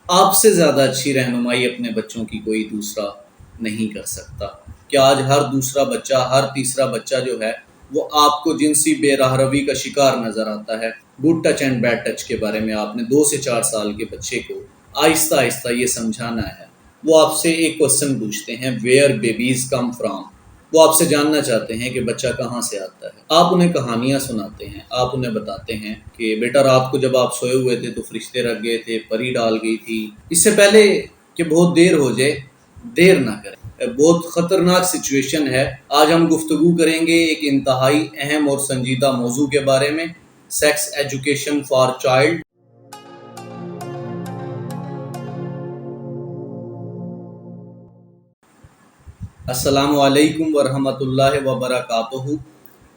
آپ سے زیادہ اچھی رہنمائی اپنے بچوں کی کوئی دوسرا نہیں کر سکتا کہ آج ہر دوسرا بچہ، ہر تیسرا بچہ جو ہے وہ آپ کو جنسی بے راہ روی کا شکار نظر آتا ہے۔ Good touch and bad touch کے بارے میں آپ نے 2 سے 4 سال کے بچے کو آہستہ آہستہ یہ سمجھانا ہے۔ وہ آپ سے ایک کوسچن پوچھتے ہیں، ویئر بیبیز کم فرام۔ وہ آپ سے جاننا چاہتے ہیں کہ بچہ کہاں سے آتا ہے۔ آپ انہیں کہانیاں سناتے ہیں، آپ انہیں بتاتے ہیں کہ بیٹا رات کو جب آپ سوئے ہوئے تھے تو فرشتے رکھ گئے تھے، پری ڈال گئی تھی۔ اس سے پہلے کہ بہت دیر ہو جائے، دیر نہ کریں۔ بہت خطرناک سچویشن ہے۔ آج ہم گفتگو کریں گے ایک انتہائی اہم اور سنجیدہ موضوع کے بارے میں، سیکس ایجوکیشن فار چائلڈ۔ السلام علیکم ورحمۃ اللہ وبرکاتہ۔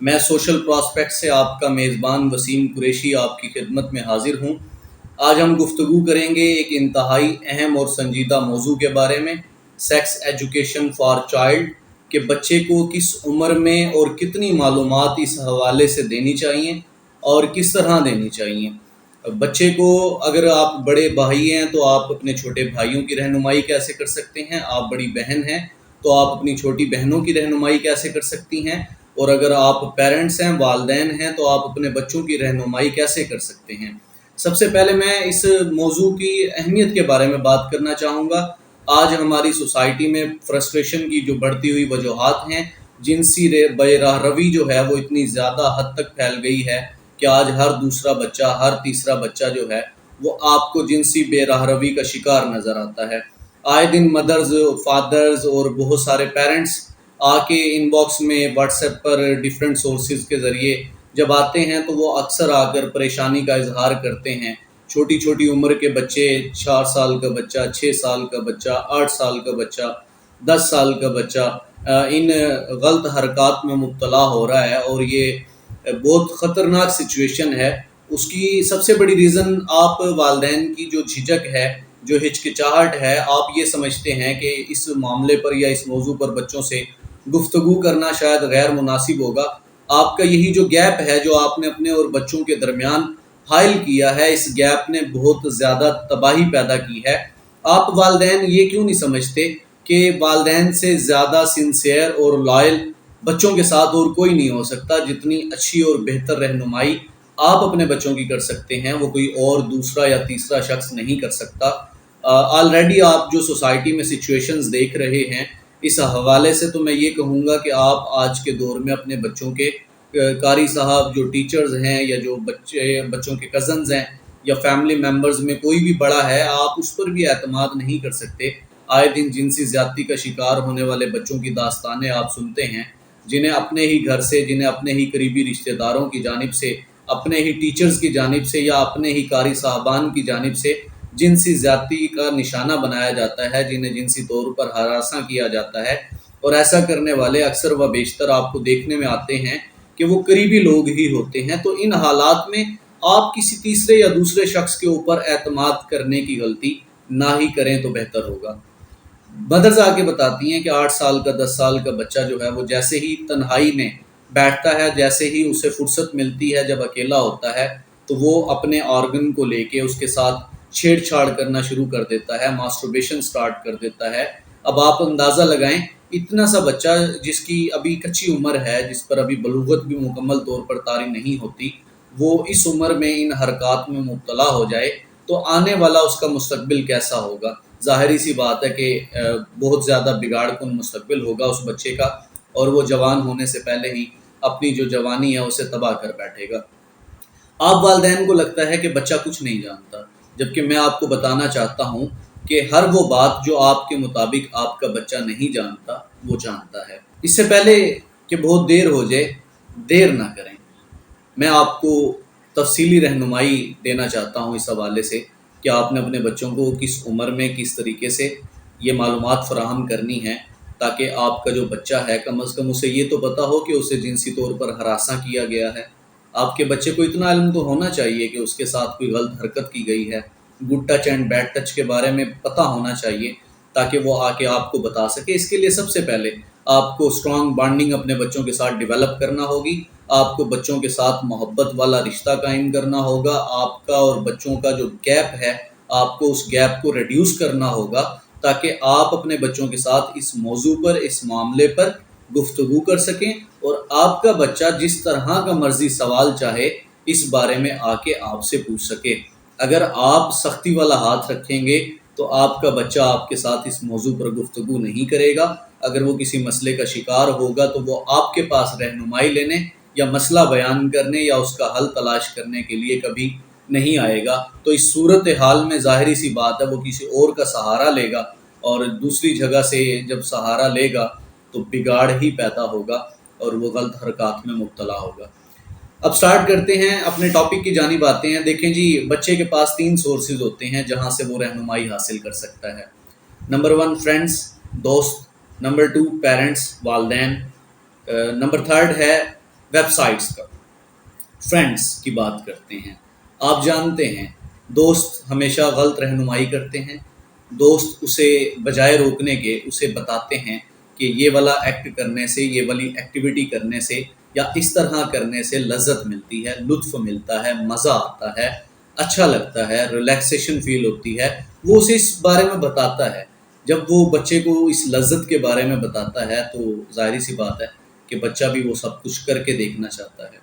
میں سوشل پراسپیکٹ سے آپ کا میزبان وسیم قریشی آپ کی خدمت میں حاضر ہوں۔ آج ہم گفتگو کریں گے ایک انتہائی اہم اور سنجیدہ موضوع کے بارے میں، سیکس ایجوکیشن فار چائلڈ، کہ بچے کو کس عمر میں اور کتنی معلومات اس حوالے سے دینی چاہیے اور کس طرح دینی چاہیے۔ بچے کو، اگر آپ بڑے بھائی ہیں تو آپ اپنے چھوٹے بھائیوں کی رہنمائی کیسے کر سکتے ہیں، آپ بڑی بہن ہیں تو آپ اپنی چھوٹی بہنوں کی رہنمائی کیسے کر سکتی ہیں، اور اگر آپ پیرنٹس ہیں، والدین ہیں، تو آپ اپنے بچوں کی رہنمائی کیسے کر سکتے ہیں۔ سب سے پہلے میں اس موضوع کی اہمیت کے بارے میں بات کرنا چاہوں گا۔ آج ہماری سوسائٹی میں فرسٹریشن کی جو بڑھتی ہوئی وجوہات ہیں، جنسی بے راہ روی جو ہے وہ اتنی زیادہ حد تک پھیل گئی ہے کہ آج ہر دوسرا بچہ، ہر تیسرا بچہ جو ہے وہ آپ کو جنسی بے راہ روی کا شکار نظر آتا ہے۔ آئے دن مدرز، فادرز اور بہت سارے پیرنٹس آ کے ان باکس میں واٹس ایپ پر ڈیفرنٹ سورسز کے ذریعے جب آتے ہیں تو وہ اکثر آ کر پریشانی کا اظہار کرتے ہیں۔ چھوٹی چھوٹی عمر کے بچے، 4 سال کا بچہ، 6 سال کا بچہ، 8 سال کا بچہ، 10 سال کا بچہ ان غلط حرکات میں مبتلا ہو رہا ہے، اور یہ بہت خطرناک سچویشن ہے۔ اس کی سب سے بڑی ریزن آپ والدین کی جو جھجک ہے، جو ہچکچاہٹ ہے، آپ یہ سمجھتے ہیں کہ اس معاملے پر یا اس موضوع پر بچوں سے گفتگو کرنا شاید غیر مناسب ہوگا۔ آپ کا یہی جو گیپ ہے جو آپ نے اپنے اور بچوں کے درمیان حائل کیا ہے، اس گیپ نے بہت زیادہ تباہی پیدا کی ہے۔ آپ والدین یہ کیوں نہیں سمجھتے کہ والدین سے زیادہ سنسیئر اور لائل بچوں کے ساتھ اور کوئی نہیں ہو سکتا؟ جتنی اچھی اور بہتر رہنمائی آپ اپنے بچوں کی کر سکتے ہیں وہ کوئی اور دوسرا یا تیسرا شخص نہیں کر سکتا۔ آلریڈی آپ جو سوسائٹی میں سچویشنز دیکھ رہے ہیں، اس حوالے سے تو میں یہ کہوں گا کہ آپ آج کے دور میں اپنے بچوں کے قاری صاحب جو ٹیچرز ہیں، یا جو بچوں کے کزنز ہیں، یا فیملی ممبرز میں کوئی بھی بڑا ہے، آپ اس پر بھی اعتماد نہیں کر سکتے۔ آئے دن جنسی زیادتی کا شکار ہونے والے بچوں کی داستانیں آپ سنتے ہیں، جنہیں اپنے ہی گھر سے، جنہیں اپنے ہی قریبی رشتہ داروں کی جانب سے، اپنے ہی ٹیچرز کی جانب سے، یا اپنے ہی قاری صاحبان کی جانب سے جنسی زیادتی کا نشانہ بنایا جاتا ہے، جنہیں جنسی طور پر ہراساں کیا جاتا ہے۔ اور ایسا کرنے والے اکثر و بیشتر آپ کو دیکھنے میں آتے ہیں کہ وہ قریبی لوگ ہی ہوتے ہیں۔ تو ان حالات میں آپ کسی تیسرے یا دوسرے شخص کے اوپر اعتماد کرنے کی غلطی نہ ہی کریں تو بہتر ہوگا۔ مدرز آ کے بتاتی ہیں کہ 8 سال کا، 10 سال کا بچہ جو ہے وہ جیسے ہی تنہائی میں بیٹھتا ہے، جیسے ہی اسے فرصت ملتی ہے، جب اکیلا ہوتا ہے تو وہ اپنے آرگن کو لے کے اس کے ساتھ چھیڑ چھاڑ کرنا شروع کر دیتا ہے، ماسٹربیشن سٹارٹ کر دیتا ہے۔ اب آپ اندازہ لگائیں، اتنا سا بچہ جس کی ابھی کچی عمر ہے، جس پر ابھی بلوغت بھی مکمل طور پر طاری نہیں ہوتی، وہ اس عمر میں ان حرکات میں مبتلا ہو جائے تو آنے والا اس کا مستقبل کیسا ہوگا؟ ظاہری سی بات ہے کہ بہت زیادہ بگاڑ کن مستقبل ہوگا اس بچے کا، اور وہ جوان ہونے سے پہلے ہی اپنی جو جوانی ہے اسے تباہ کر بیٹھے گا۔ آپ والدین کو لگتا ہے کہ بچہ کچھ نہیں جانتا، جبکہ میں آپ کو بتانا چاہتا ہوں کہ ہر وہ بات جو آپ کے مطابق آپ کا بچہ نہیں جانتا، وہ جانتا ہے۔ اس سے پہلے کہ بہت دیر ہو جائے، دیر نہ کریں۔ میں آپ کو تفصیلی رہنمائی دینا چاہتا ہوں اس حوالے سے کہ آپ نے اپنے بچوں کو کس عمر میں کس طریقے سے یہ معلومات فراہم کرنی ہے، تاکہ آپ کا جو بچہ ہے کم از کم اسے یہ تو پتہ ہو کہ اسے جنسی طور پر ہراساں کیا گیا ہے۔ آپ کے بچے کو اتنا علم تو ہونا چاہیے کہ اس کے ساتھ کوئی غلط حرکت کی گئی ہے، good touch and bad touch کے بارے میں پتہ ہونا چاہیے، تاکہ وہ آ کے آپ کو بتا سکے۔ اس کے لیے سب سے پہلے آپ کو اسٹرانگ بانڈنگ اپنے بچوں کے ساتھ ڈیولپ کرنا ہوگی۔ آپ کو بچوں کے ساتھ محبت والا رشتہ قائم کرنا ہوگا۔ آپ کا اور بچوں کا جو گیپ ہے آپ کو اس گیپ کو ریڈیوس کرنا ہوگا تاکہ آپ اپنے بچوں کے ساتھ اس موضوع پر، اس معاملے پر گفتگو کر سکیں اور آپ کا بچہ جس طرح کا مرضی سوال چاہے اس بارے میں آ کے آپ سے پوچھ سکے۔ اگر آپ سختی والا ہاتھ رکھیں گے تو آپ کا بچہ آپ کے ساتھ اس موضوع پر گفتگو نہیں کرے گا۔ اگر وہ کسی مسئلے کا شکار ہوگا تو وہ آپ کے پاس رہنمائی لینے یا مسئلہ بیان کرنے یا اس کا حل تلاش کرنے کے لیے کبھی نہیں آئے گا۔ تو اس صورتحال میں ظاہری سی بات ہے وہ کسی اور کا سہارا لے گا، اور دوسری جگہ سے جب سہارا لے گا تو بگاڑ ہی پیدا ہوگا اور وہ غلط حرکات میں مبتلا ہوگا۔ اب سٹارٹ کرتے ہیں، اپنے ٹاپک کی جانب آتے ہیں۔ دیکھیں جی، بچے کے پاس 3 سورسز ہوتے ہیں جہاں سے وہ رہنمائی حاصل کر سکتا ہے۔ نمبر 1 فرینڈس، دوست۔ نمبر 2 پیرنٹس، والدین۔ نمبر 3 ہے ویب سائٹس کا۔ فرینڈس کی بات کرتے ہیں۔ آپ جانتے ہیں دوست ہمیشہ غلط رہنمائی کرتے ہیں۔ دوست اسے بجائے روکنے کے اسے بتاتے ہیں کہ یہ والا ایکٹ کرنے سے، یہ والی ایکٹیویٹی کرنے سے یا اس طرح کرنے سے لذت ملتی ہے، لطف ملتا ہے، مزہ آتا ہے، اچھا لگتا ہے، ریلیکسیشن فیل ہوتی ہے، وہ اسے اس بارے میں بتاتا ہے۔ جب وہ بچے کو اس لذت کے بارے میں بتاتا ہے تو ظاہری سی بات ہے کہ بچہ بھی وہ سب کچھ کر کے دیکھنا چاہتا ہے۔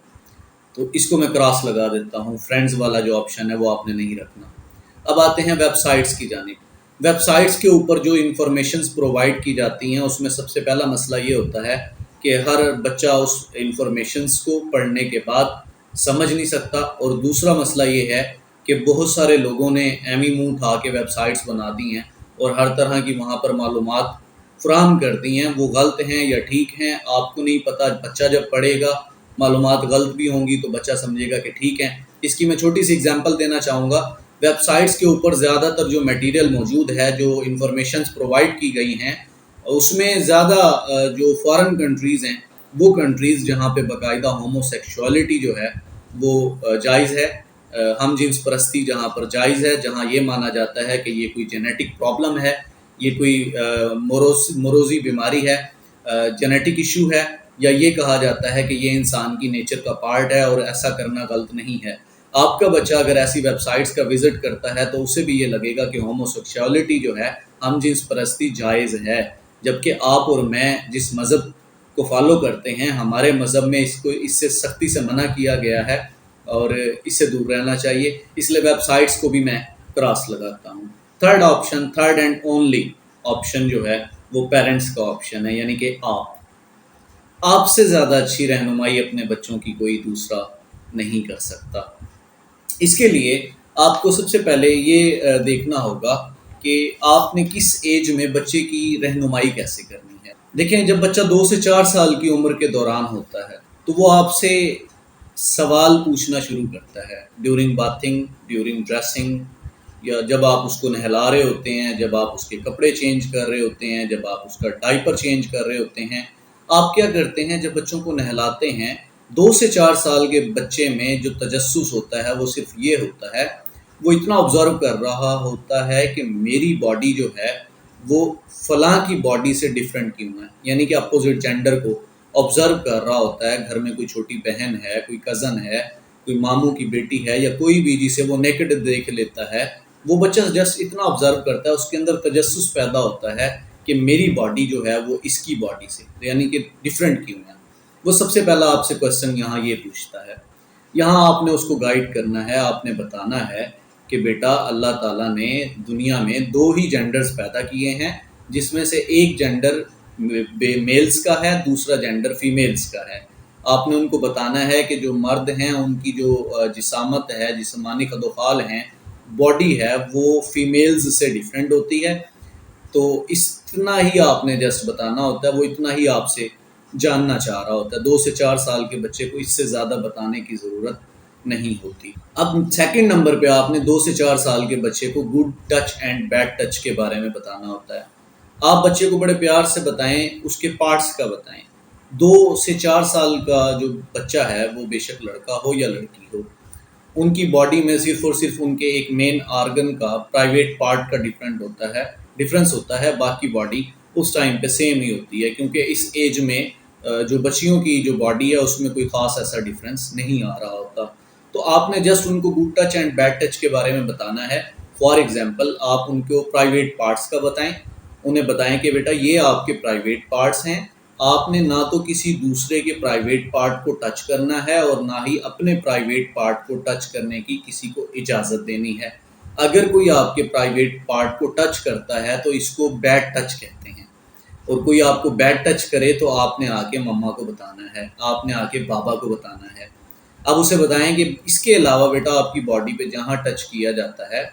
تو اس کو میں کراس لگا دیتا ہوں، فرینڈز والا جو آپشن ہے وہ آپ نے نہیں رکھنا۔ اب آتے ہیں ویب سائٹس کی جانب۔ ویب سائٹس کے اوپر جو انفارمیشنز پرووائڈ کی جاتی ہیں اس میں سب سے پہلا مسئلہ یہ ہوتا ہے کہ ہر بچہ اس انفارمیشنز کو پڑھنے کے بعد سمجھ نہیں سکتا، اور دوسرا مسئلہ یہ ہے کہ بہت سارے لوگوں نے ایمی منہ اٹھا کے ویب سائٹس بنا دی ہیں اور ہر طرح کی وہاں پر معلومات فراہم کر دی ہیں، وہ غلط ہیں یا ٹھیک ہیں آپ کو نہیں پتہ۔ بچہ جب پڑھے گا معلومات غلط بھی ہوں گی تو بچہ سمجھے گا کہ ٹھیک ہے۔ اس کی میں چھوٹی سی اگزامپل دینا چاہوں گا۔ ویب سائٹس کے اوپر زیادہ تر جو میٹیریل موجود ہے، جو انفارمیشنز پرووائڈ کی گئی ہیں، اس میں زیادہ جو فارن کنٹریز ہیں، وہ کنٹریز جہاں پہ باقاعدہ ہومو سیکشوالٹی جو ہے وہ جائز ہے، ہم جنس پرستی جہاں پر جائز ہے، جہاں یہ مانا جاتا ہے کہ یہ کوئی جینیٹک پرابلم ہے، یہ کوئی موروثی بیماری ہے، جینیٹک ایشو ہے، یا یہ کہا جاتا ہے کہ یہ انسان کی نیچر کا پارٹ ہے اور ایسا کرنا غلط نہیں ہے۔ آپ کا بچہ اگر ایسی ویب سائٹس کا وزٹ کرتا ہے تو اسے بھی یہ لگے گا کہ ہومو سیکشوالٹی جو ہے، ہم جنس پرستی جائز ہے، جبکہ آپ اور میں جس مذہب کو فالو کرتے ہیں، ہمارے مذہب میں اس سے سختی سے منع کیا گیا ہے اور اس سے دور رہنا چاہیے، اس لیے ویب سائٹس کو بھی میں کراس لگاتا ہوں۔ Third option, third and only option جو ہے وہ پیرنٹس کا آپشن ہے، یعنی کہ آپ سے زیادہ اچھی رہنمائی اپنے بچوں کی کوئی دوسرا نہیں کر سکتا۔ اس کے لیے آپ کو سب سے پہلے یہ دیکھنا ہوگا کہ آپ نے کس ایج میں بچے کی رہنمائی کیسے کرنی ہے۔ دیکھیں، جب بچہ 2 سے 4 سال کی عمر کے دوران ہوتا ہے تو وہ آپ سے سوال پوچھنا شروع کرتا ہے، ڈیورنگ باتھنگ، ڈیورنگ ڈریسنگ، یا جب آپ اس کو نہلا رہے ہوتے ہیں، جب آپ اس کے کپڑے چینج کر رہے ہوتے ہیں، جب آپ اس کا ڈائپر چینج کر رہے ہوتے ہیں۔ آپ کیا کرتے ہیں جب بچوں کو نہلاتے ہیں؟ 2 سے 4 سال کے بچے میں جو تجسس ہوتا ہے وہ صرف یہ ہوتا ہے، وہ اتنا آبزرو کر رہا ہوتا ہے کہ میری باڈی جو ہے وہ فلاں کی باڈی سے ڈیفرنٹ کیوں ہے، یعنی کہ اپوزٹ جینڈر کو آبزرو کر رہا ہوتا ہے۔ گھر میں کوئی چھوٹی بہن ہے، کوئی کزن ہے، کوئی ماموں کی بیٹی ہے، یا کوئی بھی جسے وہ نیکڈ دیکھ لیتا ہے، وہ بچہ جسٹ اتنا آبزرو کرتا ہے، اس کے اندر تجسس پیدا ہوتا ہے کہ میری باڈی جو ہے وہ اس کی باڈی سے، یعنی کہ ڈیفرنٹ کیوں ہے۔ وہ سب سے پہلا آپ سے کویسچن یہاں یہ پوچھتا ہے۔ یہاں آپ نے اس کو گائیڈ کرنا ہے، آپ نے بتانا ہے کہ بیٹا، اللہ تعالیٰ نے دنیا میں 2 ہی جینڈرز پیدا کیے ہیں، جس میں سے ایک جینڈر میلز کا ہے، دوسرا جینڈر فیمیلز کا ہے۔ آپ نے ان کو بتانا ہے کہ جو مرد ہیں ان کی جو جسامت ہے، جسمانی خد و خال ہیں، باڈی ہے، وہ فیمیلز سے ڈیفرنٹ ہوتی ہے۔ تو اتنا ہی آپ نے جسٹ بتانا ہوتا ہے، وہ اتنا ہی آپ سے جاننا چاہ رہا ہوتا ہے۔ 2 سے 4 سال کے بچے کو اس سے زیادہ بتانے کی ضرورت نہیں ہوتی۔ اب سیکنڈ نمبر پہ آپ نے 2 سے 4 سال کے بچے کو good touch and bad touch کے بارے میں بتانا ہوتا ہے۔ آپ بچے کو بڑے پیار سے بتائیں، اس کے پارٹس کا بتائیں۔ 2 سے 4 سال کا جو بچہ ہے، وہ بے شک لڑکا ہو یا لڑکی ہو، ان کی باڈی میں صرف اور صرف ان کے ایک مین آرگن کا، پرائیویٹ پارٹ کا ڈفرینس ہوتا ہے، باقی باڈی اس ٹائم پہ سیم ہی ہوتی ہے، کیونکہ اس ایج میں جو بچیوں کی جو باڈی ہے اس میں کوئی خاص ایسا ڈفرینس نہیں آ رہا ہوتا۔ تو آپ نے جسٹ ان کو good touch and bad touch کے بارے میں بتانا ہے۔ فار ایگزامپل آپ ان کو پرائیویٹ پارٹس کا بتائیں، انہیں بتائیں کہ بیٹا یہ آپ کے پرائیویٹ پارٹس ہیں، آپ نے نہ تو کسی دوسرے کے پرائیویٹ پارٹ کو ٹچ کرنا ہے اور نہ ہی اپنے پرائیویٹ پارٹ کو ٹچ کرنے کی کسی کو اجازت دینی ہے۔ اگر کوئی آپ کے پرائیویٹ پارٹ کو ٹچ کرتا ہے تو اس کو بیڈ ٹچ کہتے ہیں، اور کوئی آپ کو بیڈ ٹچ کرے تو آپ نے آ کے مما کو بتانا ہے، آپ نے آ کے بابا کو بتانا ہے۔ اب اسے بتائیں کہ اس کے علاوہ بیٹا آپ کی باڈی پہ جہاں ٹچ کیا جاتا ہے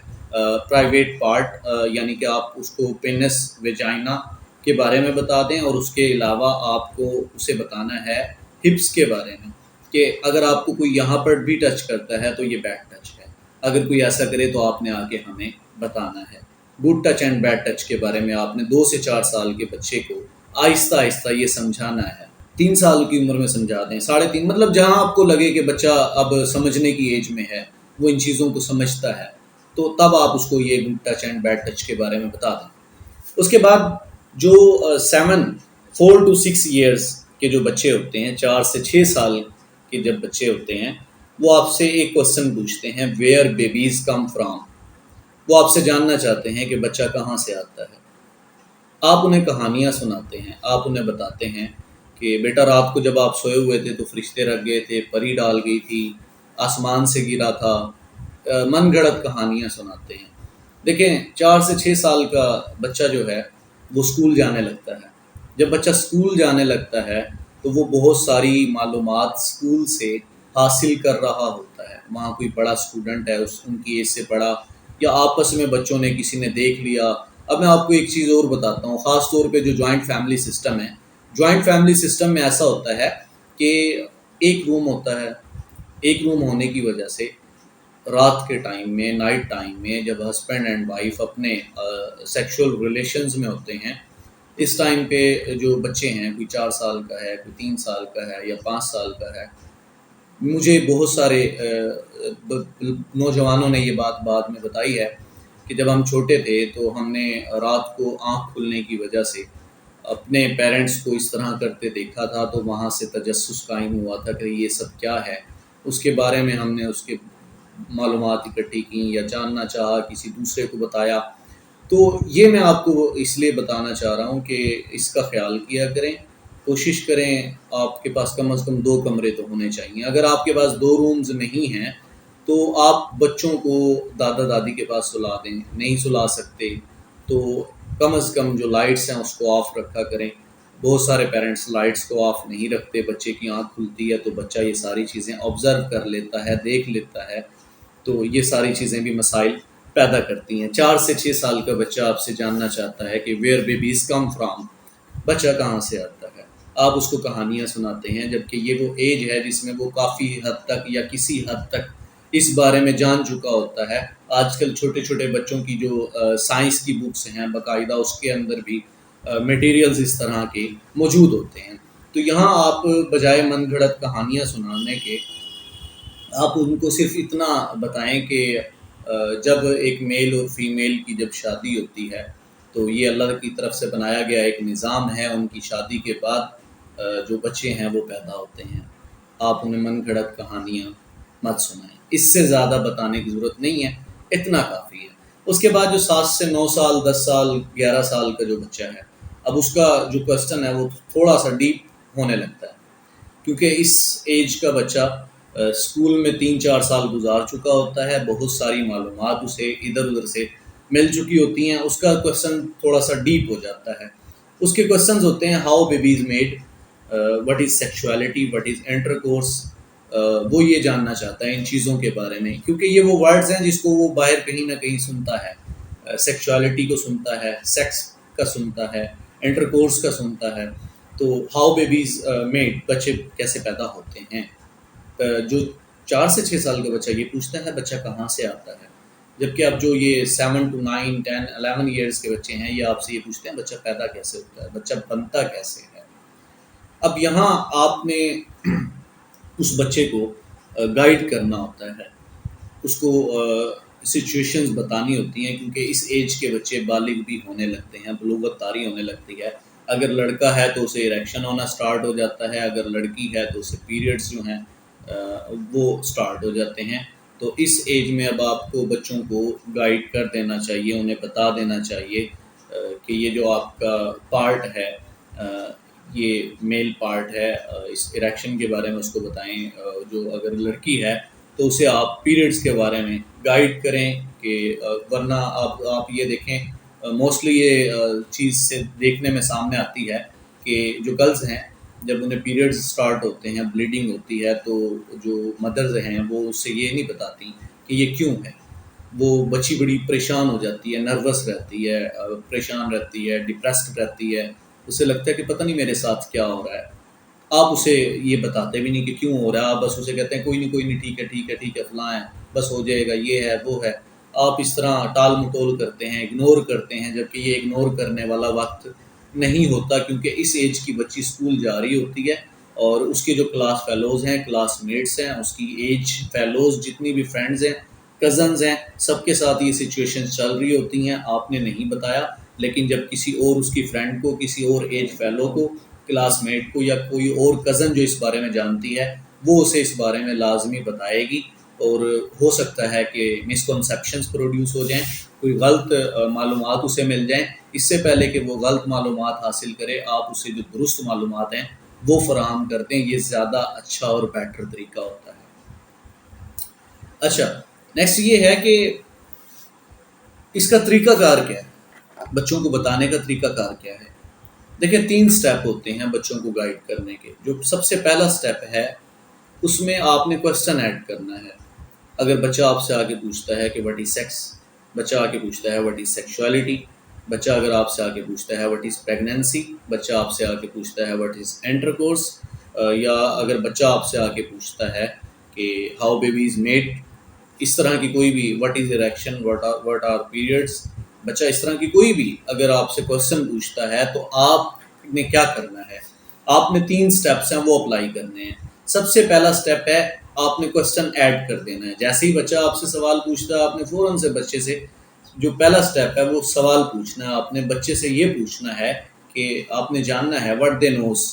پرائیویٹ پارٹ، یعنی کہ آپ اس کو پینس ویجائنا کے بارے میں بتا دیں، اور اس کے علاوہ آپ کو اسے بتانا ہے ہپس کے بارے میں، کہ اگر آپ کو کوئی یہاں پر بھی ٹچ کرتا ہے تو یہ بیڈ ٹچ ہے، اگر کوئی ایسا کرے تو آپ نے آ کے ہمیں بتانا ہے۔ Good touch and bad touch کے بارے میں آپ نے 2 سے 4 سال کے بچے کو آہستہ آہستہ یہ سمجھانا ہے۔ 3 سال کی عمر میں سمجھا دیں، 3.5، مطلب جہاں آپ کو لگے کہ بچہ اب سمجھنے کی ایج میں ہے، وہ ان چیزوں کو سمجھتا ہے، تو تب آپ اس کو یہ good touch and bad touch کے بارے میں بتا دیں۔ اس کے بعد جو 4 to 6 ایئرس کے جو بچے ہوتے ہیں، 4 سے 6 سال کے جب بچے ہوتے ہیں، وہ آپ سے ایک کوسچن پوچھتے ہیں، ویئر بیبیز کم فرام۔ وہ آپ سے جاننا چاہتے ہیں کہ بچہ کہاں سے آتا ہے۔ آپ انہیں کہانیاں سناتے ہیں، آپ انہیں بتاتے ہیں کہ بیٹا رات کو جب آپ سوئے ہوئے تھے تو فرشتے رکھ گئے تھے، پری ڈال گئی تھی، آسمان سے گرا تھا، من گھڑت کہانیاں سناتے ہیں۔ دیکھیں 4 سے 6 سال کا بچہ جو ہے وہ اسکول جانے لگتا ہے۔ جب بچہ اسکول جانے لگتا ہے تو وہ بہت ساری معلومات اسکول سے حاصل کر رہا ہوتا ہے، وہاں کوئی بڑا اسٹوڈنٹ ہے، ان کی ایج سے بڑا، یا آپس میں بچوں نے کسی نے دیکھ لیا۔ اب میں آپ کو ایک چیز اور بتاتا ہوں، خاص طور پہ جو جوائنٹ فیملی سسٹم ہے، جوائنٹ فیملی سسٹم میں ایسا ہوتا ہے کہ ایک روم ہوتا ہے، ایک روم ہونے کی وجہ سے رات کے ٹائم میں، نائٹ ٹائم میں، جب ہسبینڈ اینڈ وائف اپنے سیکشول ریلیشنز میں ہوتے ہیں، اس ٹائم پہ جو بچے ہیں، کوئی 4 سال کا ہے، کوئی 3 سال کا ہے یا 5 سال کا ہے، مجھے بہت سارے نوجوانوں نے یہ بات بعد میں بتائی ہے کہ جب ہم چھوٹے تھے تو ہم نے رات کو آنکھ کھلنے کی وجہ سے اپنے پیرنٹس کو اس طرح کرتے دیکھا تھا، تو وہاں سے تجسس قائم ہوا تھا کہ یہ سب کیا ہے۔ اس کے بارے میں ہم نے اس کے معلومات اکٹھی کی یا جاننا چاہا، کسی دوسرے کو بتایا۔ تو یہ میں آپ کو اس لیے بتانا چاہ رہا ہوں کہ اس کا خیال کیا کریں، کوشش کریں آپ کے پاس کم از کم 2 کمرے تو ہونے چاہیے۔ اگر آپ کے پاس 2 رومز نہیں ہیں تو آپ بچوں کو دادا دادی کے پاس سلا دیں، نہیں سلا سکتے تو کم از کم جو لائٹس ہیں اس کو آف رکھا کریں۔ بہت سارے پیرنٹس لائٹس کو آف نہیں رکھتے، بچے کی آنکھ کھلتی ہے تو بچہ یہ ساری چیزیں آبزرو کر لیتا ہے، دیکھ لیتا ہے، تو یہ ساری چیزیں بھی مسائل پیدا کرتی ہیں۔ 4 سے 6 سال کا بچہ آپ سے جاننا چاہتا ہے کہ ویئر بیبیز کم فرام، بچہ کہاں سے آتا ہے، آپ اس کو کہانیاں سناتے ہیں، جبکہ یہ وہ ایج ہے جس میں وہ کافی حد تک یا کسی حد تک اس بارے میں جان چکا ہوتا ہے۔ آج کل چھوٹے چھوٹے بچوں کی جو سائنس کی بکس ہیں باقاعدہ، اس کے اندر بھی میٹیریلز اس طرح کے موجود ہوتے ہیں۔ تو یہاں آپ بجائے من گھڑت کہانیاں سنانے کے، آپ ان کو صرف اتنا بتائیں کہ جب ایک میل اور فیمیل کی جب شادی ہوتی ہے تو یہ اللہ کی طرف سے بنایا گیا ایک نظام ہے، ان کی شادی کے بعد جو بچے ہیں وہ پیدا ہوتے ہیں۔ آپ انہیں من گھڑت کہانیاں مت سنائیں، اس سے زیادہ بتانے کی ضرورت نہیں ہے، اتنا کافی ہے۔ اس کے بعد جو 7 سے 9 سال، 10 سال، 11 سال کا جو بچہ ہے، اب اس کا جو کوسچن ہے وہ تھوڑا سا ڈیپ ہونے لگتا ہے، کیونکہ اس ایج کا بچہ اسکول میں 3-4 سال گزار چکا ہوتا ہے، بہت ساری معلومات اسے ادھر ادھر سے مل چکی ہوتی ہیں، اس کا کوسچن تھوڑا سا ڈیپ ہو جاتا ہے۔ اس کے کوسچنز ہوتے ہیں، how babies made, what is sexuality, what is intercourse, وہ یہ جاننا چاہتا ہے ان چیزوں کے بارے میں، کیونکہ یہ وہ ورڈز ہیں جس کو وہ باہر کہیں نہ کہیں سنتا ہے، سیکشولیٹی کو سنتا ہے، سیکس کا سنتا ہے، انٹر کورس کا سنتا ہے۔ تو ہاؤ بیبیز میڈ، بچے کیسے پیدا ہوتے ہیں، جو 4 سے 6 سال کا بچہ یہ پوچھتا ہے بچہ کہاں سے آتا ہے، جبکہ اب جو یہ 7 to 9, 10, 11 ایئرس کے بچے ہیں، یہ آپ سے یہ پوچھتے ہیں بچہ پیدا کیسے ہوتا ہے، بچہ بنتا کیسے ہے۔ اب یہاں آپ نے اس بچے کو گائیڈ کرنا ہوتا ہے، اس کو سچویشنز بتانی ہوتی ہیں، کیونکہ اس ایج کے بچے بالغ بھی ہونے لگتے ہیں، بلوغت طاری ہونے لگتی ہے۔ اگر لڑکا ہے تو اسے اریکشن ہونا سٹارٹ ہو جاتا ہے، اگر لڑکی ہے تو اسے پیریڈز جو ہیں وہ سٹارٹ ہو جاتے ہیں۔ تو اس ایج میں اب آپ کو بچوں کو گائیڈ کر دینا چاہیے، انہیں بتا دینا چاہیے کہ یہ جو آپ کا پارٹ ہے، یہ میل پارٹ ہے، اس اریکشن کے بارے میں اس کو بتائیں۔ جو اگر لڑکی ہے تو اسے آپ پیریڈز کے بارے میں گائیڈ کریں کہ ورنہ آپ یہ دیکھیں موسٹلی یہ چیز سے دیکھنے میں سامنے آتی ہے کہ جو گرلز ہیں جب انہیں پیریڈز سٹارٹ ہوتے ہیں، بلیڈنگ ہوتی ہے، تو جو مدرز ہیں وہ اس سے یہ نہیں بتاتی کہ یہ کیوں ہے۔ وہ بچی بڑی پریشان ہو جاتی ہے، نروس رہتی ہے، پریشان رہتی ہے، ڈپریسڈ رہتی ہے، اسے لگتا ہے کہ پتہ نہیں میرے ساتھ کیا ہو رہا ہے۔ آپ اسے یہ بتاتے بھی نہیں کہ کیوں ہو رہا ہے، آپ بس اسے کہتے ہیں کوئی نہیں ٹھیک ہے ٹھیک ہے ٹھیک ہے فلاں ہے، بس ہو جائے گا، یہ ہے وہ ہے۔ آپ اس طرح ٹال مٹول کرتے ہیں، اگنور کرتے ہیں، جبکہ یہ اگنور کرنے والا وقت نہیں ہوتا، کیونکہ اس ایج کی بچی اسکول جا رہی ہوتی ہے اور اس کے جو کلاس فیلوز ہیں، کلاس میٹس ہیں، اس کی ایج فیلوز جتنی بھی فرینڈز ہیں، کزنز ہیں، سب کے ساتھ یہ سچویشن چل رہی ہوتی ہیں۔ آپ نے نہیں بتایا، لیکن جب کسی اور اس کی فرینڈ کو، کسی اور ایج فیلو کو، کلاس میٹ کو، یا کوئی اور کزن جو اس بارے میں جانتی ہے، وہ اسے اس بارے میں لازمی بتائے گی، اور ہو سکتا ہے کہ مسکنسیپشنز پروڈیوس ہو جائیں، کوئی غلط معلومات اسے مل جائیں۔ اس سے پہلے کہ وہ غلط معلومات حاصل کرے، آپ اسے جو درست معلومات ہیں وہ فراہم کرتے ہیں، یہ زیادہ اچھا اور بیٹر طریقہ ہوتا ہے۔ اچھا، نیکسٹ یہ ہے کہ اس کا طریقہ کار کیا ہے، بچوں کو بتانے کا طریقہ کار کیا ہے۔ دیکھیں 3 سٹیپ ہوتے ہیں بچوں کو گائیڈ کرنے کے۔ جو سب سے پہلا سٹیپ ہے اس میں آپ نے کوسچن ایڈ کرنا ہے۔ اگر بچہ آپ سے آگے پوچھتا ہے کہ واٹ از سیکس، بچہ آگے پوچھتا ہے واٹ از سیکشولیٹی، بچہ اگر آپ سے آگے پوچھتا ہے واٹ از پریگنینسی، بچہ آپ سے آگے پوچھتا ہے واٹ از انٹر کورس، یا اگر بچہ آپ سے آگے پوچھتا ہے کہ ہاؤ بیبی از میڈ، اس طرح کی کوئی بھی what is erection, what are periods, بچہ اس طرح کی کوئی بھی اگر آپ سے کوسچن پوچھتا ہے تو آپ نے کیا کرنا ہے؟ آپ نے 3 سٹیپس ہیں وہ اپلائی کرنے ہیں۔ سب سے پہلا سٹیپ ہے آپ نے کوسچن ایڈ کر دینا ہے۔ جیسے ہی بچہ آپ سے سوال پوچھتا ہے، آپ نے فوراً سے بچے سے جو پہلا سٹیپ ہے وہ سوال پوچھنا ہے۔ آپ نے بچے سے یہ پوچھنا ہے کہ آپ نے جاننا ہے واٹ دے نوز،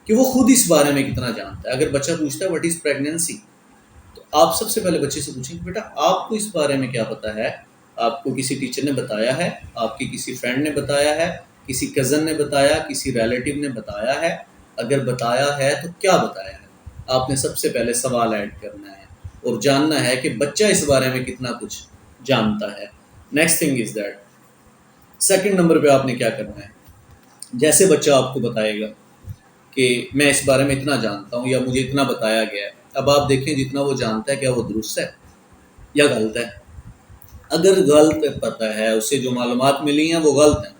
کہ وہ خود اس بارے میں کتنا جانتا ہے۔ اگر بچہ پوچھتا ہے واٹ از پریگنینسی، تو آپ سب سے پہلے بچے سے پوچھیں کہ بیٹا آپ کو اس بارے میں کیا پتہ ہے؟ آپ کو کسی ٹیچر نے بتایا ہے، آپ کی کسی فرینڈ نے بتایا ہے، کسی کزن نے بتایا، کسی ریلیٹیو نے بتایا ہے؟ اگر بتایا ہے تو کیا بتایا ہے؟ آپ نے سب سے پہلے سوال ایڈ کرنا ہے اور جاننا ہے کہ بچہ اس بارے میں کتنا کچھ جانتا ہے۔ Next thing is that, second number پہ آپ نے کیا کرنا ہے؟ جیسے بچہ آپ کو بتائے گا کہ میں اس بارے میں اتنا جانتا ہوں یا مجھے اتنا بتایا گیا ہے، اب آپ دیکھیں جتنا وہ جانتا ہے کیا وہ درست ہے یا غلط ہے۔ اگر غلط پتہ ہے، اسے جو معلومات ملی ہیں وہ غلط ہیں،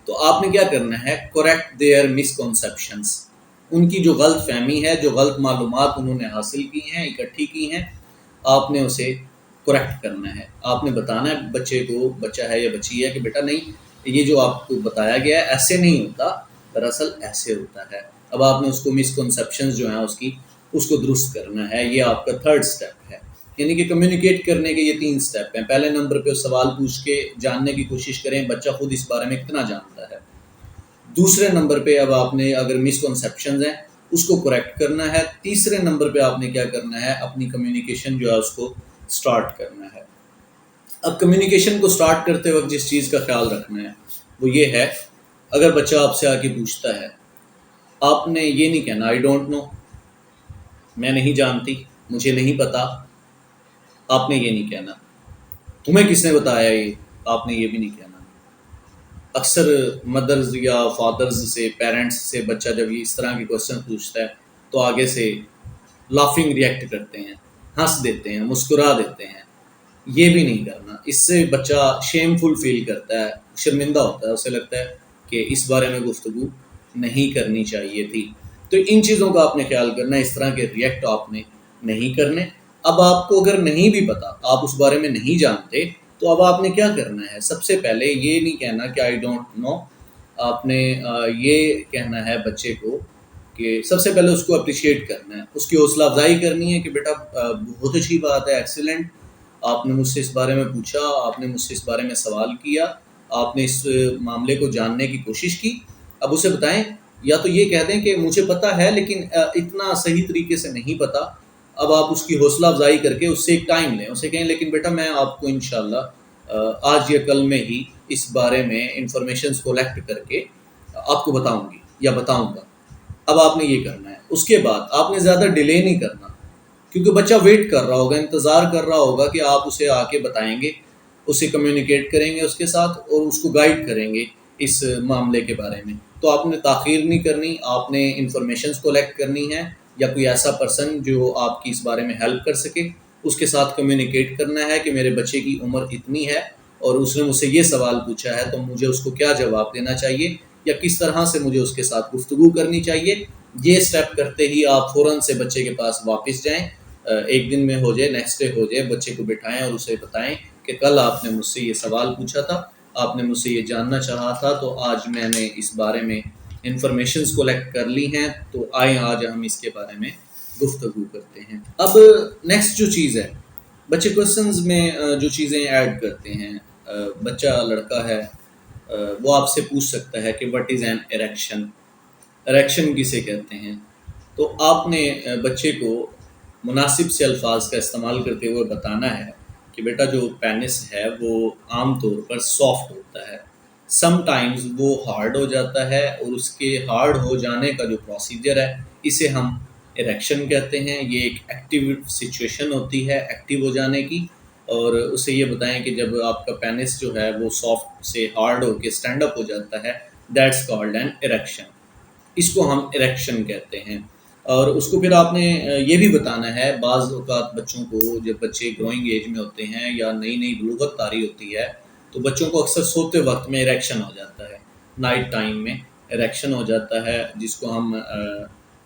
تو آپ نے کیا کرنا ہے؟ کریکٹ دیئر مسکنسیپشنس، ان کی جو غلط فہمی ہے، جو غلط معلومات انہوں نے حاصل کی ہیں، اکٹھی کی ہیں، آپ نے اسے کریکٹ کرنا ہے۔ آپ نے بتانا ہے بچے کو، بچہ ہے یا بچی ہے، کہ بیٹا نہیں، یہ جو آپ کو بتایا گیا ہے ایسے نہیں ہوتا، دراصل ایسے ہوتا ہے۔ اب آپ نے اس کو مسکنسیپشنز جو ہیں اس کو درست کرنا ہے۔ یہ آپ کا تھرڈ سٹیپ ہے، یعنی کہ کمیونیکیٹ کرنے کے یہ 3 سٹیپ ہیں۔ پہلے نمبر پہ سوال پوچھ کے جاننے کی کوشش کریں بچہ خود اس بارے میں کتنا جانتا ہے۔ دوسرے نمبر پہ اب آپ نے اگر مسکنسیپشنز ہیں اس کو کریکٹ کرنا ہے۔ تیسرے نمبر پہ آپ نے کیا کرنا ہے؟ اپنی کمیونیکیشن جو ہے اس کو سٹارٹ کرنا ہے۔ اب کمیونیکیشن کو سٹارٹ کرتے وقت جس چیز کا خیال رکھنا ہے وہ یہ ہے، اگر بچہ آپ سے آ کے پوچھتا ہے، آپ نے یہ نہیں کہنا آئی ڈونٹ نو، میں نہیں جانتی، مجھے نہیں پتا۔ آپ نے یہ نہیں کہنا۔ تمہیں کس نے بتایا یہ؟ آپ نے یہ بھی نہیں کہنا۔ اکثر مدرز یا فادرز سے، پیرنٹس سے بچہ جب یہ اس طرح کے کوسچن پوچھتا ہے تو آگے سے لافنگ ریئیکٹ کرتے ہیں، ہنس دیتے ہیں، مسکرا دیتے ہیں۔ یہ بھی نہیں کرنا، اس سے بچہ شیم فل فیل کرتا ہے، شرمندہ ہوتا ہے، اسے لگتا ہے کہ اس بارے میں گفتگو نہیں کرنی چاہیے تھی۔ تو ان چیزوں کا آپ نے خیال کرنا ہے، اس طرح کے ریئیکٹ آپ نے نہیں کرنے۔ اب آپ کو اگر نہیں بھی پتا، آپ اس بارے میں نہیں جانتے، تو اب آپ نے کیا کرنا ہے؟ سب سے پہلے یہ نہیں کہنا کہ آئی ڈونٹ نو، آپ نے یہ کہنا ہے بچے کو کہ سب سے پہلے اس کو اپریشیٹ کرنا ہے، اس کی حوصلہ افزائی کرنی ہے کہ بیٹا بہت اچھی بات ہے، ایکسیلنٹ، آپ نے مجھ سے اس بارے میں پوچھا، آپ نے مجھ سے اس بارے میں سوال کیا، آپ نے اس معاملے کو جاننے کی کوشش کی۔ اب اسے بتائیں، یا تو یہ کہہ دیں کہ مجھے پتہ ہے لیکن اتنا صحیح طریقے سے نہیں پتہ، اب آپ اس کی حوصلہ افزائی کر کے اس سے ایک ٹائم لیں، اسے کہیں لیکن بیٹا میں آپ کو انشاءاللہ آج یا کل میں ہی اس بارے میں انفارمیشنز کولیکٹ کر کے آپ کو بتاؤں گی یا بتاؤں گا۔ اب آپ نے یہ کرنا ہے، اس کے بعد آپ نے زیادہ ڈیلے نہیں کرنا، کیونکہ بچہ ویٹ کر رہا ہوگا، انتظار کر رہا ہوگا کہ آپ اسے آ کے بتائیں گے، اسے کمیونیکیٹ کریں گے اس کے ساتھ اور اس کو گائیڈ کریں گے اس معاملے کے بارے میں۔ تو آپ نے تاخیر نہیں کرنی، آپ نے انفارمیشنز کولیکٹ کرنی ہے، یا کوئی ایسا پرسن جو آپ کی اس بارے میں ہیلپ کر سکے اس کے ساتھ کمیونیکیٹ کرنا ہے کہ میرے بچے کی عمر اتنی ہے اور اس نے مجھ سے یہ سوال پوچھا ہے، تو مجھے اس کو کیا جواب دینا چاہیے یا کس طرح سے مجھے اس کے ساتھ گفتگو کرنی چاہیے۔ یہ سٹیپ کرتے ہی آپ فوراً سے بچے کے پاس واپس جائیں، ایک دن میں ہو جائے، نیکسٹ ڈے ہو جائے، بچے کو بٹھائیں اور اسے بتائیں کہ کل آپ نے مجھ سے یہ سوال پوچھا تھا، آپ نے مجھ سے یہ جاننا چاہا تھا، تو آج میں نے اس بارے میں انفارمیشنز کولیکٹ کر لی ہیں، تو آئیں آج ہم اس کے بارے میں گفتگو کرتے ہیں۔ اب نیکسٹ جو چیز ہے، بچے کوشچنز میں جو چیزیں ایڈ کرتے ہیں، بچہ لڑکا ہے وہ آپ سے پوچھ سکتا ہے کہ what is an erection, erection کسے کہتے ہیں؟ تو آپ نے بچے کو مناسب سے الفاظ کا استعمال کرتے ہوئے بتانا ہے کہ بیٹا جو پینس ہے وہ عام طور پر سافٹ ہوتا ہے، سم ٹائمز وہ ہارڈ ہو جاتا ہے، اور اس کے ہارڈ ہو جانے کا جو پروسیجر ہے اسے ہم اریکشن کہتے ہیں۔ یہ ایک ایکٹیو سچویشن ہوتی ہے ایکٹیو ہو جانے کی، اور اسے یہ بتائیں کہ جب آپ کا پینس جو ہے وہ سافٹ سے ہارڈ ہو کے اسٹینڈ اپ ہو جاتا ہے، دیٹس کالڈ این اریکشن، اس کو ہم اریکشن کہتے ہیں۔ اور اس کو پھر آپ نے یہ بھی بتانا ہے، بعض اوقات بچوں کو جب بچے گروئنگ ایج میں ہوتے ہیں یا نئی نئی بلوغت طاری ہوتی ہے تو بچوں کو اکثر سوتے وقت میں اریکشن ہو جاتا ہے، نائٹ ٹائم میں اریکشن ہو جاتا ہے، جس کو ہم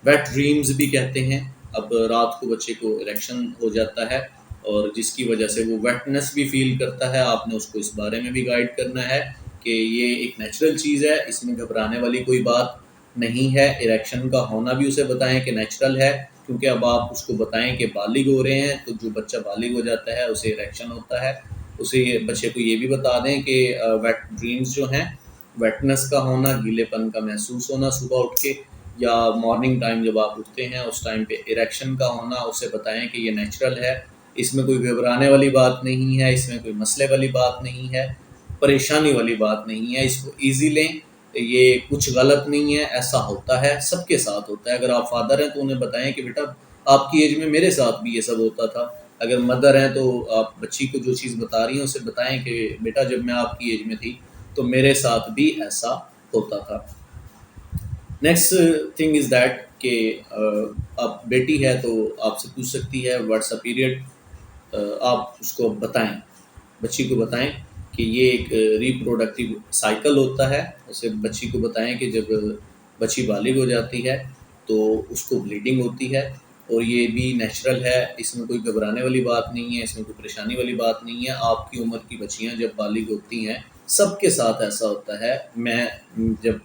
ویٹ ڈریمز بھی کہتے ہیں۔ اب رات کو بچے کو اریکشن ہو جاتا ہے اور جس کی وجہ سے وہ ویٹنس بھی فیل کرتا ہے، آپ نے اس کو اس بارے میں بھی گائیڈ کرنا ہے کہ یہ ایک نیچرل چیز ہے، اس میں گھبرانے والی کوئی بات نہیں ہے۔ اریکشن کا ہونا بھی اسے بتائیں کہ نیچرل ہے، کیونکہ اب آپ اس کو بتائیں کہ بالغ ہو رہے ہیں تو جو بچہ بالغ ہو جاتا ہے اسے اریکشن ہوتا ہے۔ اسے بچے کو یہ بھی بتا دیں کہ ویٹ ڈریمز جو ہیں، ویٹنس کا ہونا، گیلے پن کا محسوس ہونا صبح اٹھ کے یا مارننگ ٹائم جب آپ اٹھتے ہیں اس ٹائم پہ اریکشن کا ہونا، اسے بتائیں کہ یہ نیچرل ہے، اس میں کوئی گھبرانے والی بات نہیں ہے، اس میں کوئی مسئلے والی بات نہیں ہے، پریشانی والی بات نہیں ہے، اس کو ایزی لیں، یہ کچھ غلط نہیں ہے، ایسا ہوتا ہے، سب کے ساتھ ہوتا ہے۔ اگر آپ فادر ہیں تو انہیں بتائیں کہ بیٹا آپ کی ایج میں میرے ساتھ بھی یہ سب ہوتا تھا۔ اگر مدر ہیں تو آپ بچی کو جو چیز بتا رہی ہیں اسے بتائیں کہ بیٹا جب میں آپ کی ایج میں تھی تو میرے ساتھ بھی ایسا ہوتا تھا۔ نیکسٹ تھنگ از دیٹ کہ آپ بیٹی ہے تو آپ سے پوچھ سکتی ہے واٹس اے پیریڈ، آپ اس کو بتائیں، بچی کو بتائیں کہ یہ ایک ریپروڈکٹیو سائیکل ہوتا ہے، اسے بچی کو بتائیں کہ جب بچی بالغ ہو جاتی ہے تو اس کو بلیڈنگ ہوتی ہے اور یہ بھی نیچرل ہے، اس میں کوئی گھبرانے والی بات نہیں ہے، اس میں کوئی پریشانی والی بات نہیں ہے۔ آپ کی عمر کی بچیاں جب بالغ ہوتی ہیں سب کے ساتھ ایسا ہوتا ہے، میں جب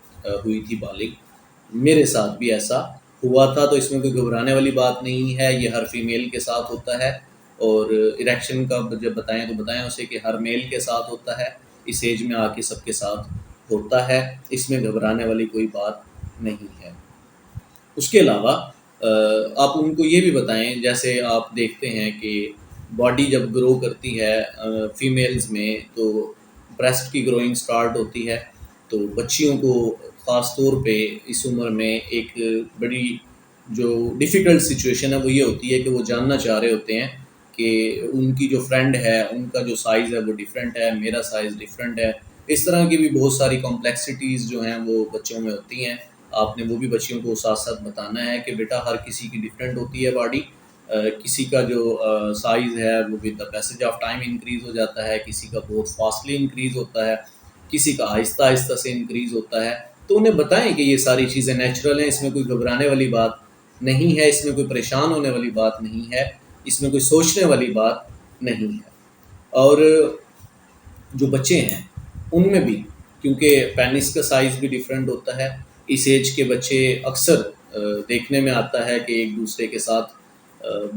ہوئی تھی بالغ میرے ساتھ بھی ایسا ہوا تھا، تو اس میں کوئی گھبرانے والی بات نہیں ہے، یہ ہر فیمیل کے ساتھ ہوتا ہے۔ اور اریکشن کا جب بتائیں تو بتائیں اسے کہ ہر میل کے ساتھ ہوتا ہے، اس ایج میں آ کے سب کے ساتھ ہوتا ہے، اس میں گھبرانے والی کوئی بات نہیں ہے۔ اس کے علاوہ آپ ان کو یہ بھی بتائیں، جیسے آپ دیکھتے ہیں کہ باڈی جب گرو کرتی ہے فیمیلز میں تو بریسٹ کی گروئنگ سٹارٹ ہوتی ہے، تو بچیوں کو خاص طور پہ اس عمر میں ایک بڑی جو ڈیفیکلٹ سچویشن ہے وہ یہ ہوتی ہے کہ وہ جاننا چاہ رہے ہوتے ہیں کہ ان کی جو فرینڈ ہے ان کا جو سائز ہے وہ ڈیفرینٹ ہے، میرا سائز ڈیفرینٹ ہے، اس طرح کی بھی بہت ساری کمپلیکسٹیز جو ہیں وہ بچوں میں ہوتی ہیں۔ آپ نے وہ بھی بچیوں کو ساتھ ساتھ بتانا ہے کہ بیٹا ہر کسی کی ڈیفرینٹ ہوتی ہے باڈی، کسی کا جو سائز ہے وہ with the passage of time increase ہو جاتا ہے، کسی کا بہت فاسٹلی انکریز ہوتا ہے، کسی کا آہستہ آہستہ سے انکریز ہوتا ہے۔ تو انہیں بتائیں کہ یہ ساری چیزیں نیچرل ہیں، اس میں کوئی گھبرانے والی بات نہیں ہے، اس میں کوئی پریشان ہونے والی بات نہیں ہے، اس میں کوئی سوچنے والی بات نہیں ہے۔ اور جو بچے ہیں ان میں بھی کیونکہ پینس کا سائز بھی ڈیفرینٹ ہوتا ہے، اس ایج کے بچے اکثر دیکھنے میں آتا ہے کہ ایک دوسرے کے ساتھ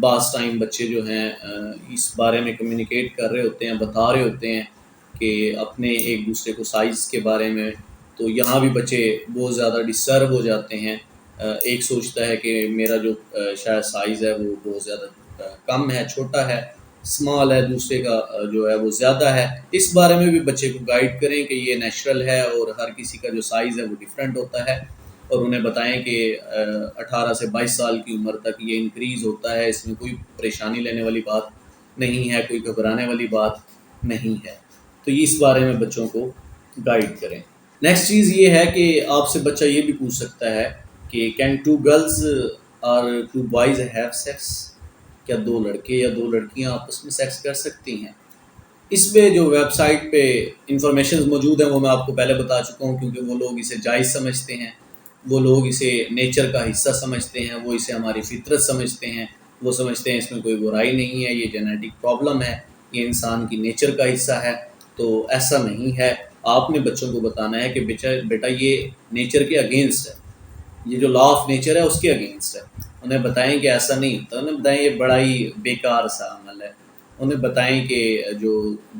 بعض ٹائم بچے جو ہیں اس بارے میں کمیونیکیٹ کر رہے ہوتے ہیں، بتا رہے ہوتے ہیں کہ اپنے ایک دوسرے کو سائز کے بارے میں، تو یہاں بھی بچے بہت زیادہ ڈسٹرب ہو جاتے ہیں ایک سوچتا ہے کہ میرا جو شاید سائز ہے وہ بہت زیادہ کم ہے، چھوٹا ہے، اسمال ہے، دوسرے کا جو ہے وہ زیادہ ہے۔ اس بارے میں بھی بچے کو گائیڈ کریں کہ یہ نیچرل ہے اور ہر کسی کا جو سائز ہے وہ ڈیفرینٹ ہوتا ہے، اور انہیں بتائیں کہ 18 سے 22 سال کی عمر تک یہ انکریز ہوتا ہے، اس میں کوئی پریشانی لینے والی بات نہیں ہے، کوئی گھبرانے والی بات نہیں ہے۔ تو اس بارے میں بچوں کو گائیڈ کریں۔ نیکسٹ چیز یہ ہے کہ آپ سے بچہ یہ بھی پوچھ سکتا ہے کہ کین ٹو گرلز اور ٹو بوائز ہیو سیکس، کیا دو لڑکے یا دو لڑکیاں آپس میں سیکس کر سکتی ہیں؟ اس پہ جو ویب سائٹ پہ انفارمیشنز موجود ہیں وہ میں آپ کو پہلے بتا چکا ہوں، کیونکہ وہ لوگ اسے جائز سمجھتے ہیں، وہ لوگ اسے نیچر کا حصہ سمجھتے ہیں، وہ اسے ہماری فطرت سمجھتے ہیں، وہ سمجھتے ہیں اس میں کوئی برائی نہیں ہے، یہ جینیٹک پرابلم ہے، یہ انسان کی نیچر کا حصہ ہے۔ تو ایسا نہیں ہے، آپ نے بچوں کو بتانا ہے کہ بیٹا یہ نیچر کے اگینسٹ ہے، یہ جو لا آف نیچر ہے اس کے اگینسٹ ہے۔ انہیں بتائیں کہ ایسا نہیں ہوتا، انہیں بتائیں یہ بڑا ہی بیکار سا عمل ہے، انہیں بتائیں کہ جو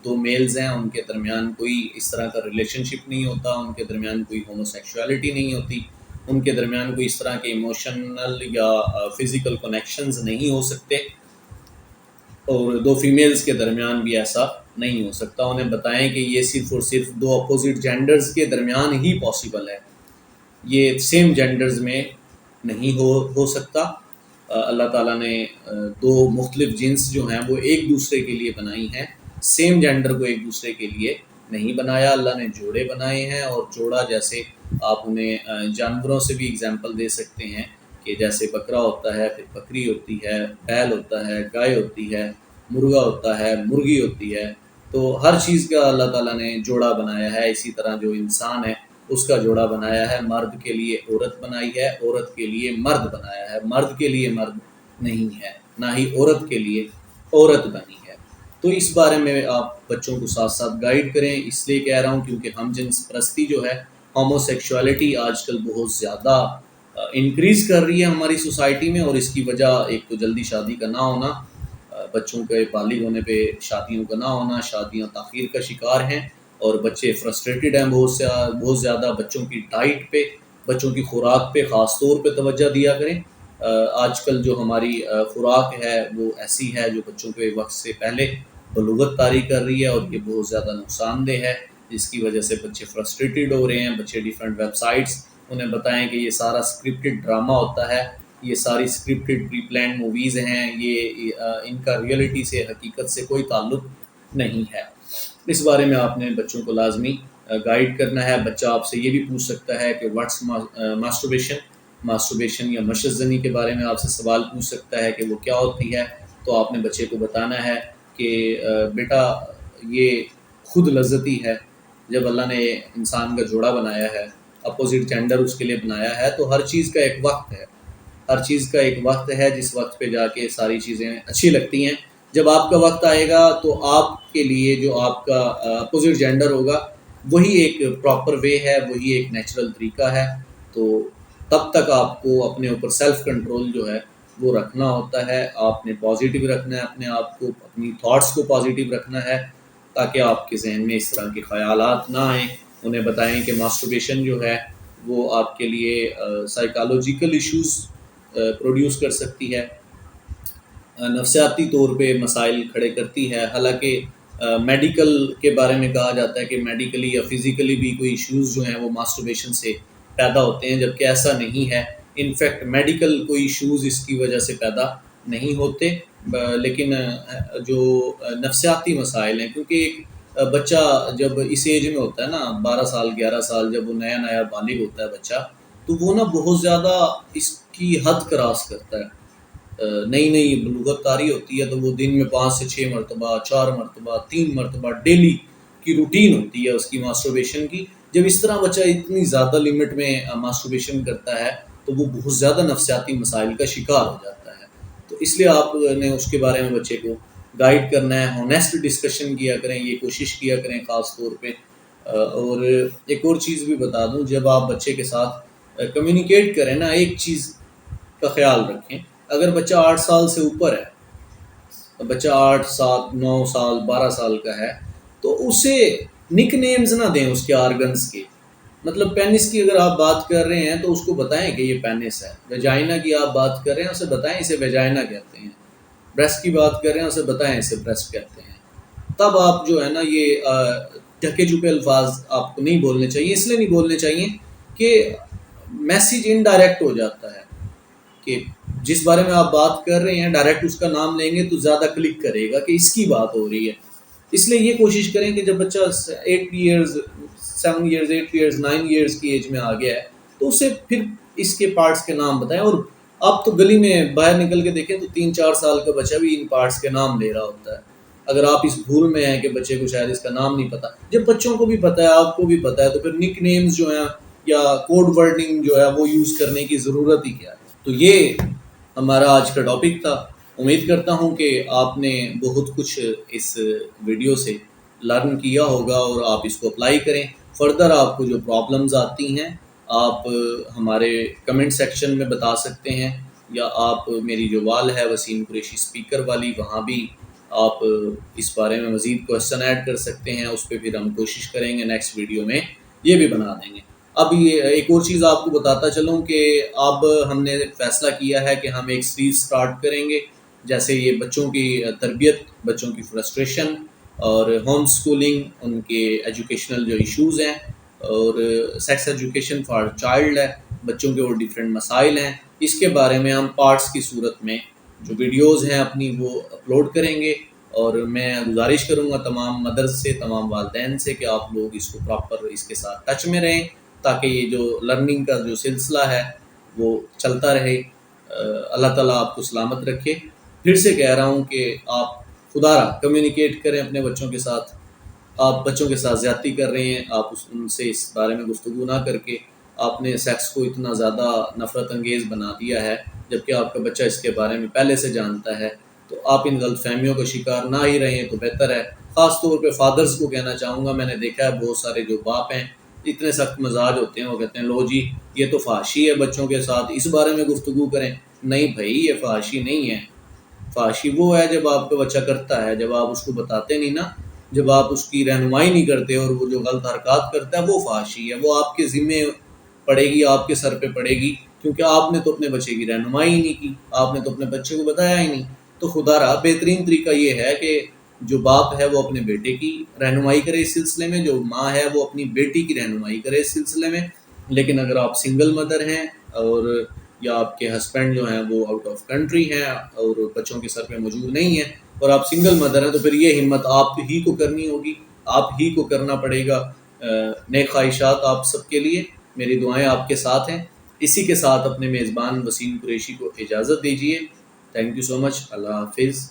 دو میلز ہیں ان کے درمیان کوئی اس طرح کا ریلیشن شپ نہیں ہوتا، ان کے درمیان کوئی ہومو سیکشولیٹی نہیں ہوتی، ان کے درمیان کوئی اس طرح کے ایموشنل یا فزیکل کنیکشنز نہیں ہو سکتے، اور دو فیمیلز کے درمیان بھی ایسا نہیں ہو سکتا۔ انہیں بتائیں کہ یہ صرف اور صرف دو اپوزٹ جینڈرز کے درمیان ہی پاسبل ہے، یہ سیم جینڈرز میں نہیں ہو سکتا۔ اللہ تعالیٰ نے دو مختلف جنس جو ہیں وہ ایک دوسرے کے لیے بنائی ہیں، سیم جینڈر کو ایک دوسرے کے لیے نہیں بنایا۔ اللہ نے جوڑے بنائے ہیں، اور جوڑا جیسے آپ انہیں جانوروں سے بھی ایگزامپل دے سکتے ہیں کہ جیسے بکرا ہوتا ہے، پھر بکری ہوتی ہے، بیل ہوتا ہے، گائے ہوتی ہے، مرغا ہوتا ہے، مرغی ہوتی ہے، تو ہر چیز کا اللہ تعالیٰ نے جوڑا بنایا ہے۔ اسی طرح جو انسان ہے اس کا جوڑا بنایا ہے، مرد کے لیے عورت بنائی ہے، عورت کے لیے مرد بنایا ہے، مرد کے لیے مرد نہیں ہے، نہ ہی عورت کے لیے عورت بنی ہے۔ تو اس بارے میں آپ بچوں کو ساتھ ساتھ گائیڈ کریں۔ اس لیے کہہ رہا ہوں کیونکہ ہم جنس پرستی جو ہے، ہومو سیکشولیٹی آج کل بہت زیادہ انکریز کر رہی ہے ہماری سوسائٹی میں، اور اس کی وجہ ایک تو جلدی شادی کا نہ ہونا، بچوں کے بالغ ہونے پہ شادیوں کا نہ ہونا، شادیاں تاخیر کا شکار ہیں، اور بچے فرسٹریٹڈ ہیں بہت زیادہ۔ بچوں کی ڈائٹ پہ، بچوں کی خوراک پہ خاص طور پہ توجہ دیا کریں۔ آج کل جو ہماری خوراک ہے وہ ایسی ہے جو بچوں کے وقت سے پہلے بلوغت طاری کر رہی ہے، اور یہ بہت زیادہ نقصان دہ ہے، جس کی وجہ سے بچے فرسٹریٹڈ ہو رہے ہیں۔ بچے ڈیفرنٹ ویب سائٹس، انہیں بتائیں کہ یہ سارا اسکرپٹڈ ڈرامہ ہوتا ہے، یہ ساری اسکرپٹڈ پری پلانڈ موویز ہیں، یہ ان کا ریئلٹی سے، حقیقت سے کوئی تعلق نہیں ہے۔ اس بارے میں آپ نے بچوں کو لازمی گائیڈ کرنا ہے۔ بچہ آپ سے یہ بھی پوچھ سکتا ہے کہ واٹس ماسٹربیشن یا مشت زنی کے بارے میں آپ سے سوال پوچھ سکتا ہے کہ وہ کیا ہوتی ہے۔ تو آپ نے بچے کو بتانا ہے کہ بیٹا یہ خود لذتی ہے، جب اللہ نے انسان کا جوڑا بنایا ہے، اپوزٹ جینڈر اس کے لیے بنایا ہے، تو ہر چیز کا ایک وقت ہے، ہر چیز کا ایک وقت ہے جس وقت پہ جا کے ساری چیزیں اچھی لگتی ہیں۔ جب آپ کا وقت آئے گا تو آپ کے لیے جو آپ کا اپوزٹ جینڈر ہوگا وہی ایک پراپر وے ہے، وہی ایک نیچرل طریقہ ہے۔ تو تب تک آپ کو اپنے اوپر سیلف کنٹرول جو ہے وہ رکھنا ہوتا ہے، آپ نے پازیٹیو رکھنا ہے اپنے آپ کو، اپنی تھاٹس کو پازیٹیو رکھنا ہے، تاکہ آپ کے ذہن میں اس طرح کے خیالات نہ آئیں۔ انہیں بتائیں کہ ماسٹربیشن جو ہے وہ آپ کے لیے سائیکالوجیکل ایشوز پروڈیوس کر سکتی ہے، نفسیاتی طور پہ مسائل کھڑے کرتی ہے۔ حالانکہ میڈیکل کے بارے میں کہا جاتا ہے کہ میڈیکلی یا فزیکلی بھی کوئی ایشوز جو ہیں وہ ماسٹربیشن سے پیدا ہوتے ہیں، جبکہ ایسا نہیں ہے۔ انفیکٹ میڈیکل کوئی ایشوز اس کی وجہ سے پیدا نہیں ہوتے، لیکن جو نفسیاتی مسائل ہیں، کیونکہ ایک بچہ جب اس ایج میں ہوتا ہے نا، 12 سال 11 سال، جب وہ نیا بالغ ہوتا ہے بچہ، تو وہ نا بہت زیادہ اس کی حد کراس کرتا ہے۔ نئی بلوغت طاری ہوتی ہے تو وہ دن میں 5 سے 6 مرتبہ، 4 مرتبہ، 3 مرتبہ ڈیلی کی روٹین ہوتی ہے اس کی ماسٹربیشن کی۔ جب اس طرح بچہ اتنی زیادہ لیمٹ میں ماسٹربیشن کرتا ہے تو وہ بہت زیادہ نفسیاتی مسائل کا شکار ہو جاتا ہے۔ تو اس لیے آپ نے اس کے بارے میں بچے کو گائیڈ کرنا ہے، ہونیسٹ ڈسکشن کیا کریں، یہ کوشش کیا کریں خاص طور پہ۔ اور ایک اور چیز بھی بتا دوں، جب آپ بچے کے ساتھ کمیونیکیٹ کریں نا، ایک چیز کا خیال رکھیں، اگر بچہ 8 سال سے اوپر ہے، بچہ 8 7 9 سال 12 سال کا ہے، تو اسے نک نیمز نہ دیں اس کے آرگنز کے، مطلب پینس کی اگر آپ بات کر رہے ہیں تو اس کو بتائیں کہ یہ پینس ہے. ویجائنا کی آپ بات کر رہے ہیں اسے بتائیں اسے ویجائنا کہتے ہیں. بریسٹ کی بات کر رہے ہیں اسے بتائیں اسے بریسٹ کہتے ہیں. تب آپ جو ہے نا یہ ڈھکے چھپے الفاظ آپ کو نہیں بولنے چاہیے. اس لیے نہیں بولنے چاہیے کہ میسیج انڈائریکٹ ہو جاتا ہے کہ جس بارے میں آپ بات کر رہے ہیں ڈائریکٹ اس کا نام لیں گے تو زیادہ کلک کرے گا کہ اس کی بات ہو رہی ہے. اس لیے یہ کوشش کریں کہ جب بچہ 8 ایئرز 7 ایئرز 8 ایئرز 9 ایئرز کی ایج میں آ گیا ہے تو اسے پھر اس کے پارٹس کے نام بتائیں. اور آپ تو گلی میں باہر نکل کے دیکھیں تو 3-4 سال کا بچہ بھی ان پارٹس کے نام لے رہا ہوتا ہے. اگر آپ اس بھول میں ہیں کہ بچے کو شاید اس کا نام نہیں پتہ، جب بچوں کو بھی پتہ ہے آپ کو بھی پتہ ہے تو پھر نک نیمز جو ہیں یا کوڈ ورڈنگ جو ہے وہ یوز کرنے کی ضرورت ہی کیا ہے. تو یہ ہمارا آج کا ٹاپک تھا. امید کرتا ہوں کہ آپ نے بہت کچھ اس ویڈیو سے لرن کیا ہوگا اور آپ اس کو اپلائی کریں. فردر آپ کو جو پرابلمز آتی ہیں آپ ہمارے کمنٹ سیکشن میں بتا سکتے ہیں، یا آپ میری جو وال ہے وسیم قریشی اسپیکر والی وہاں بھی آپ اس بارے میں مزید کوشچن ایڈ کر سکتے ہیں. اس پہ پھر ہم کوشش کریں گے نیکسٹ ویڈیو میں یہ بھی بنا دیں گے. اب یہ ایک اور چیز آپ کو بتاتا چلوں کہ اب ہم نے فیصلہ کیا ہے کہ ہم ایک سیریز سٹارٹ کریں گے جیسے یہ بچوں کی تربیت، بچوں کی فرسٹریشن اور ہوم سکولنگ، ان کے ایجوکیشنل جو ایشوز ہیں اور سیکس ایجوکیشن فار چائلڈ ہے، بچوں کے اور ڈیفرنٹ مسائل ہیں. اس کے بارے میں ہم پارٹس کی صورت میں جو ویڈیوز ہیں اپنی وہ اپلوڈ کریں گے. اور میں گزارش کروں گا تمام مدرس سے، تمام والدین سے کہ آپ لوگ اس کو پراپر اس کے ساتھ ٹچ میں رہیں تاکہ یہ جو لرننگ کا جو سلسلہ ہے وہ چلتا رہے. اللہ تعالیٰ آپ کو سلامت رکھے. پھر سے کہہ رہا ہوں کہ آپ خدا را کمیونیکیٹ کریں اپنے بچوں کے ساتھ. آپ بچوں کے ساتھ زیادتی کر رہے ہیں، آپ ان سے اس بارے میں گفتگو نہ کر کے آپ نے سیکس کو اتنا زیادہ نفرت انگیز بنا دیا ہے جبکہ آپ کا بچہ اس کے بارے میں پہلے سے جانتا ہے. تو آپ ان غلط فہمیوں کا شکار نہ ہی رہیں تو بہتر ہے. خاص طور پہ فادرز کو کہنا چاہوں گا، میں نے دیکھا ہے بہت سارے جو باپ ہیں اتنے سخت مزاج ہوتے ہیں، وہ کہتے ہیں لو جی یہ تو فحاشی ہے، بچوں کے ساتھ اس بارے میں گفتگو کریں. نہیں بھائی، یہ فحاشی نہیں ہے. فحاشی وہ ہے جب آپ کا بچہ کرتا ہے، جب آپ اس کو بتاتے نہیں نا، جب آپ اس کی رہنمائی نہیں کرتے اور وہ جو غلط حرکات کرتا ہے وہ فحاشی ہے. وہ آپ کے ذمے پڑے گی، آپ کے سر پہ پڑے گی، کیونکہ آپ نے تو اپنے بچے کی رہنمائی ہی نہیں کی، آپ نے تو اپنے بچے کو بتایا ہی نہیں. تو خدا رہا بہترین طریقہ یہ ہے کہ جو باپ ہے وہ اپنے بیٹے کی رہنمائی کرے اس سلسلے میں، جو ماں ہے وہ اپنی بیٹی کی رہنمائی کرے اس سلسلے میں. لیکن اگر آپ سنگل مدر ہیں اور یا آپ کے ہسبینڈ جو ہیں وہ آؤٹ آف کنٹری ہیں اور بچوں کے سر پہ موجود نہیں ہیں اور آپ سنگل مدر ہیں تو پھر یہ ہمت آپ ہی کو کرنی ہوگی، آپ ہی کو کرنا پڑے گا. نیک خواہشات آپ سب کے لیے، میری دعائیں آپ کے ساتھ ہیں. اسی کے ساتھ اپنے میزبان وسیم قریشی کو اجازت دیجیے. تھینک یو سو مچ. اللہ حافظ.